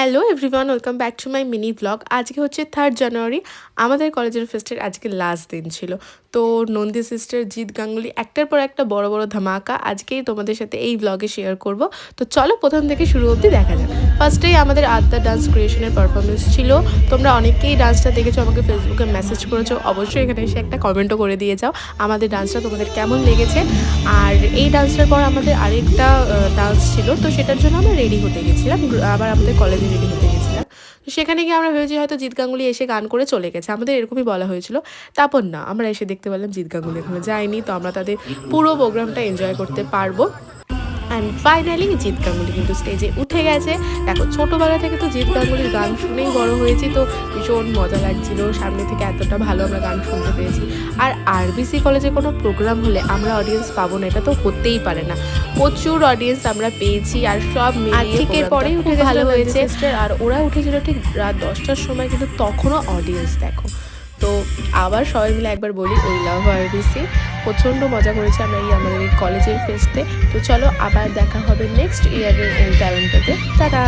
Hello everyone, welcome back to my mini blog. আজকে হচ্ছে 3rd জানুয়ারি, আমাদের কলেজের ফেস্টের আজকে লাস্ট দিন ছিল। তো নন্দী সিস্টার, জিৎ গাঙ্গুলি একটার পর একটা বড় বড় ধামাকা আজকেই তোমাদের সাথে এই ব্লগে শেয়ার করব। তো চলো প্রথম থেকে শুরু অবধি দেখা যাক। ফার্স্টেই আমাদের আড্ডা ডান্স ক্রিয়েশনের পারফরমেন্স ছিল। তোমরা অনেকেই ডান্সটা দেখেছো, আমাকে ফেসবুকে মেসেজ করেছো, অবশ্যই এখানে এসে একটা কমেন্টও করে দিয়ে যাও আমাদের ডান্সটা তোমাদের কেমন লেগেছে। আর এই ডান্সটার পর আমাদের আরেকটা ডান্স ছিল, তো সেটার জন্য আমরা রেডি হতে গেছিলাম, আবার আমাদের কলেজে রেডি হতে গেছিলাম। তো সেখানে গিয়ে আমরা ভেবেছি হয়তো জিৎ গাঙ্গুলি এসে গান করে চলে গেছে, আমাদের এরকমই বলা হয়েছিল। তারপর না, আমরা এসে দেখতে পেলাম জিৎ গাঙ্গুলি এখনো যায়নি। তো আমরা তাদের পুরো প্রোগ্রামটা এনজয় করতে পারবো। অ্যান্ড ফাইনালি জিৎ গাঙ্গুলি কিন্তু স্টেজে উঠে গেছে। দেখো, ছোটোবেলা থেকে তো জিৎ গাঙ্গুলির গান শুনেই বড় হয়েছি, তো ভীষণ মজা লাগছিল, সামনে থেকে এতটা ভালো আমরা গান শুনতে পেরেছি। আর আরবিসি কলেজে কোনো প্রোগ্রাম হলে আমরা অডিয়েন্স পাবো না, এটা তো হতেই পারে না। প্রচুর অডিয়েন্স আমরা পেয়েছি, আর সব মিলিয়ে ঠিক পরেই উঠে ভালো হয়েছে। আর ওরা উঠেছিল ঠিক রাত 10টার সময়, কিন্তু তখনও অডিয়েন্স দেখো। তো আবার সবাই মিলে একবার বলি, ওই লাভ আরবিসি। প্রচণ্ড মজা করেছি আমরা আমাদের এই কলেজের ফেস্টে। তো চলো আবার দেখা হবে নেক্সট ইয়ারের এই ট্যালেন্টেতে। টাটা।